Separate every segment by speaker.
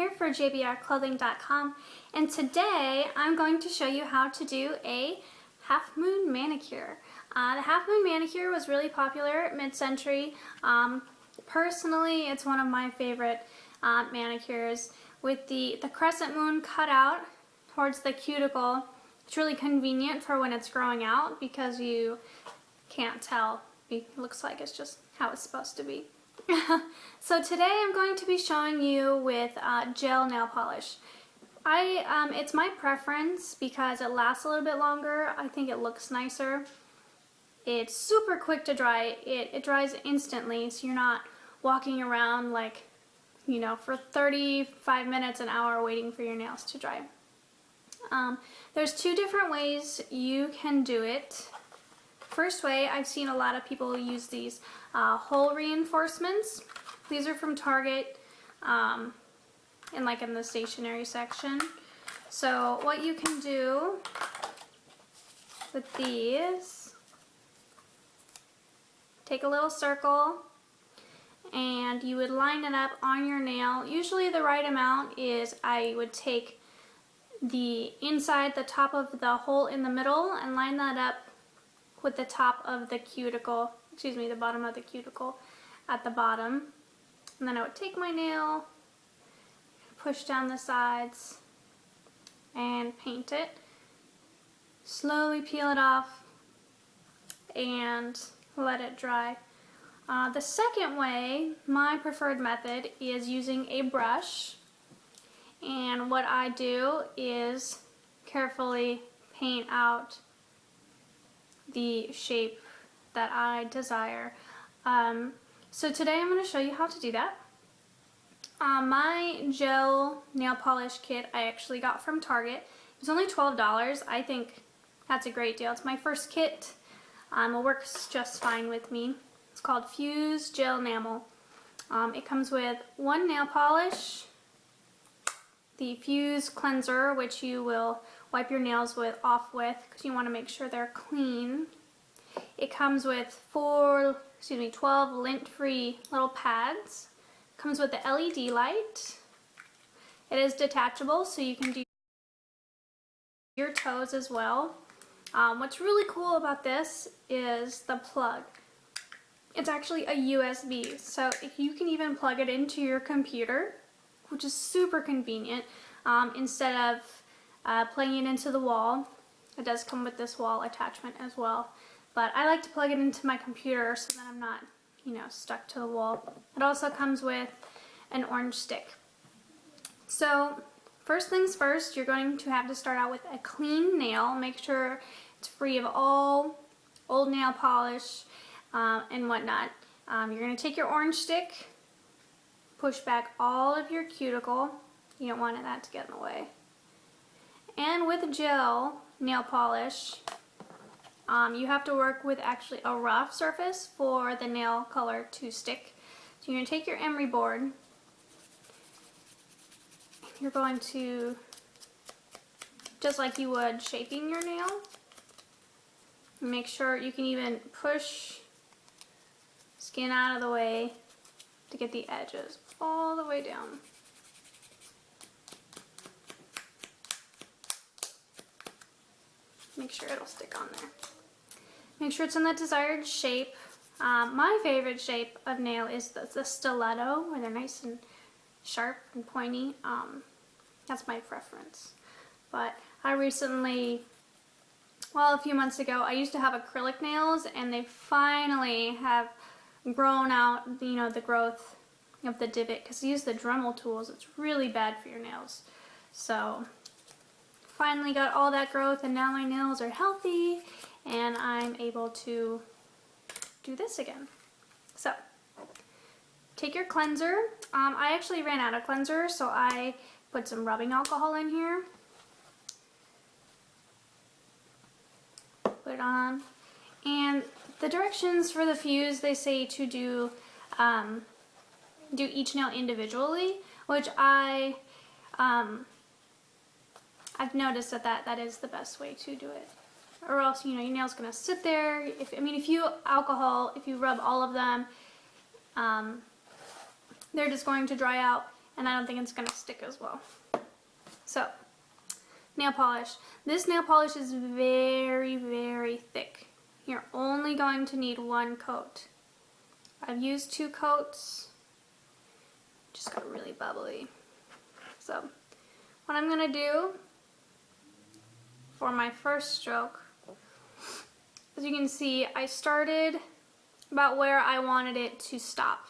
Speaker 1: here for jbrclothing.com, and today I'm going to show you how to do a half moon manicure. The half moon manicure was really popular mid-century. Personally, it's one of my favorite manicures with the crescent moon cut out towards the cuticle. It's really convenient for when it's growing out because you can't tell. It looks like it's just how it's supposed to be. So today I'm going to be showing you with gel nail polish. It's my preference because it lasts a little bit longer. I think it looks nicer. It's super quick to dry. It dries instantly, so you're not walking around like, you know, for 35 minutes, an hour waiting for your nails to dry. There's two different ways you can do it. First way, I've seen a lot of people use these hole reinforcements. These are from Target, in the stationery section. So what you can do with these, take a little circle and you would line it up on your nail. Usually the right amount is I would take the inside, the top of the hole in the middle, and line that up with the top of the cuticle, the bottom of the cuticle at the bottom. And then I would take my nail, push down the sides, and paint it. Slowly peel it off and let it dry. The second way, my preferred method, is using a brush. And what I do is carefully paint out the shape that I desire. So today I'm going to show you how to do that. My gel nail polish kit I actually got from Target. It was only $12. I think that's a great deal. It's my first kit. It works just fine with me. It's called Fuse Gel Enamel. It comes with one nail polish, the Fuse cleanser, which you will wipe your nails off with because you want to make sure they're clean. It comes with 12 lint-free little pads. It comes with the LED light. It is detachable, so you can do your toes as well. What's really cool about this is the plug. It's actually a USB, so you can even plug it into your computer, which is super convenient. Instead of plugging it into the wall, it does come with this wall attachment as well. But I like to plug it into my computer so that I'm not, stuck to the wall. It also comes with an orange stick. So first things first, you're going to have to start out with a clean nail. Make sure it's free of all old nail polish and whatnot. You're going to take your orange stick, push back all of your cuticle. You don't want that to get in the way. And with gel nail polish, you have to work with actually a rough surface for the nail color to stick. So you're going to take your emery board. You're going to, just like you would shaping your nail, make sure you can even push skin out of the way to get the edges all the way down. Make sure it'll stick on there. Make sure it's in the desired shape. My favorite shape of nail is the stiletto, where they're nice and sharp and pointy. That's my preference. But I recently, a few months ago, I used to have acrylic nails, and they finally have grown out, the growth of the divot, because to use the Dremel tools, it's really bad for your nails. So finally got all that growth, and now my nails are healthy and I'm able to do this again. So take your cleanser. I actually ran out of cleanser, so I put some rubbing alcohol in here. Put it on. And the directions for the Fuse, they say to do each nail individually, which I've noticed that is the best way to do it. Or else, your nail's gonna sit there. If you rub all of them, they're just going to dry out and I don't think it's going to stick as well. So, nail polish. This nail polish is very, very thick. You're only going to need 1 coat. I've used 2 coats. Just got really bubbly. So, what I'm going to do for my first stroke, as you can see, I started about where I wanted it to stop.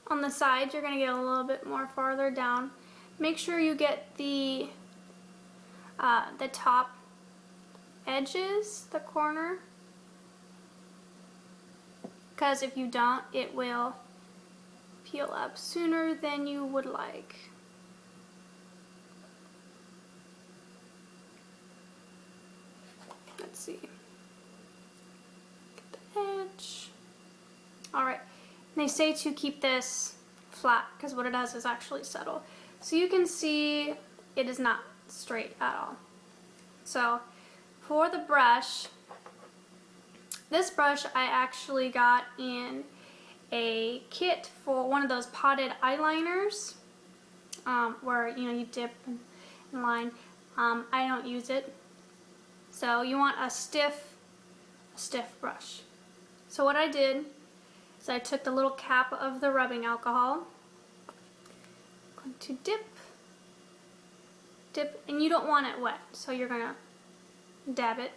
Speaker 1: On the sides, you're going to get a little bit more farther down. Make sure you get the top edges, the corner, because if you don't, it will peel up sooner than you would like. Let's see. Get the edge. Alright. They say to keep this flat because what it does is actually settle. So you can see it is not straight at all. So for the brush, this brush I actually got in a kit for one of those potted eyeliners where you dip and line. I don't use it. So you want a stiff brush. So what I did is I took the little cap of the rubbing alcohol. I'm going to dip, and you don't want it wet, so you're going to dab it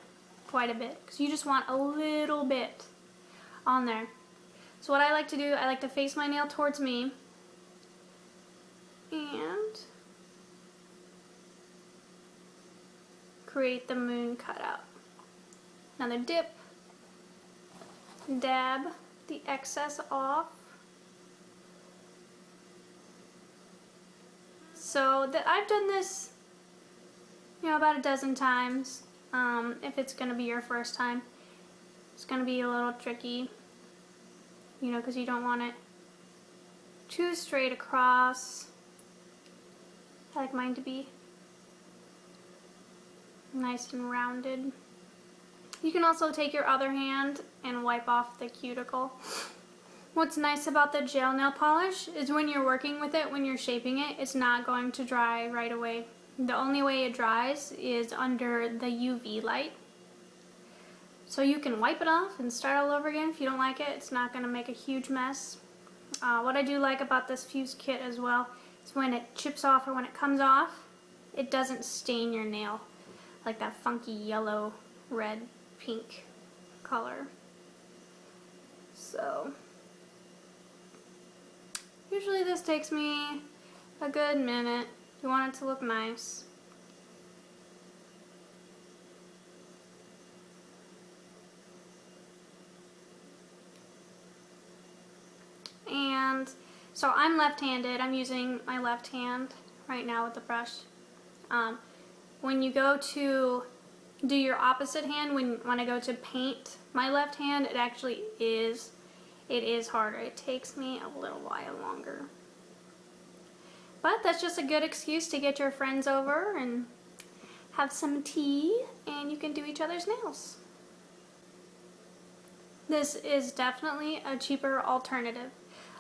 Speaker 1: quite a bit because you just want a little bit on there. So what I like to do, I like to face my nail towards me and create the moon cutout. Another dip, dab the excess off. So I've done this, about a dozen times. If it's going to be your first time, it's going to be a little tricky, because you don't want it too straight across. I like mine to be nice and rounded. You can also take your other hand and wipe off the cuticle. What's nice about the gel nail polish is when you're working with it, when you're shaping it, it's not going to dry right away. The only way it dries is under the UV light. So you can wipe it off and start all over again if you don't like it. It's not going to make a huge mess. What I do like about this fused kit as well is when it chips off or when it comes off, it doesn't stain your nail like that funky yellow, red, pink color. So usually this takes me a good minute. You want it to look nice. And so I'm left-handed. I'm using my left hand right now with the brush. When you go to do your opposite hand, when I go to paint my left hand, it is harder. It takes me a little while longer. But that's just a good excuse to get your friends over and have some tea, and you can do each other's nails. This is definitely a cheaper alternative.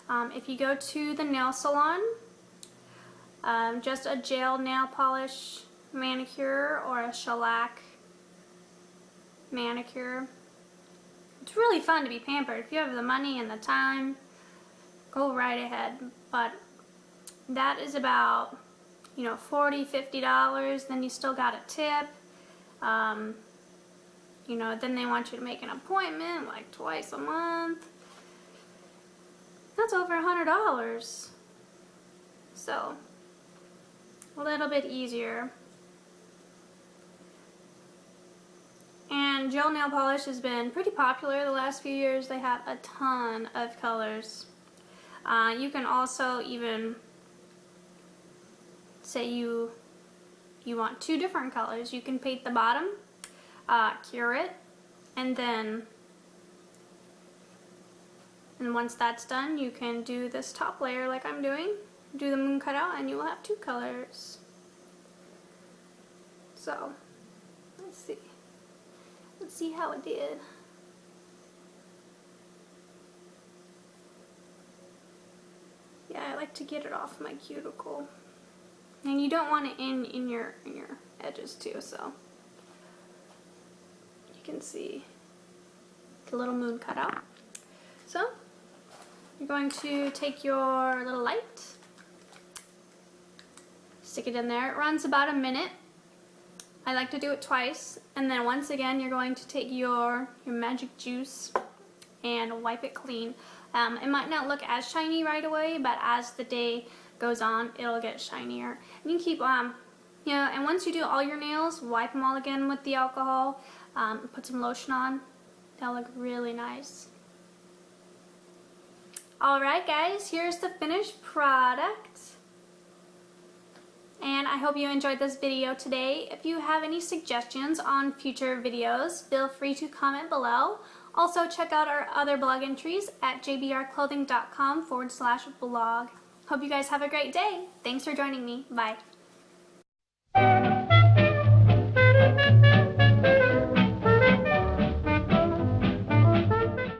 Speaker 1: If you go to the nail salon, just a gel nail polish manicure or a shellac manicure. It's really fun to be pampered. If you have the money and the time, go right ahead. But that is about, $40, $50. Then you still got a tip. Then they want you to make an appointment like twice a month. That's over $100. So, a little bit easier. And gel nail polish has been pretty popular the last few years. They have a ton of colors. You can also even say you want 2 different colors. You can paint the bottom, cure it, and once that's done, you can do this top layer like I'm doing. Do the moon cutout, and you will have 2 colors. So, let's see. Let's see how it did. I like to get it off my cuticle. And you don't want it in your edges too, so you can see the little moon cutout. So you're going to take your little light, stick it in there. It runs about a minute. I like to do it twice, and then once again you're going to take your magic juice and wipe it clean. It might not look as shiny right away, but as the day goes on, it'll get shinier. And you can keep, and once you do all your nails, wipe them all again with the alcohol, put some lotion on. They'll look really nice. Alright guys, here's the finished product. And I hope you enjoyed this video today. If you have any suggestions on future videos, feel free to comment below. Also check out our other blog entries at jbrclothing.com/blog. Hope you guys have a great day. Thanks for joining me. Bye.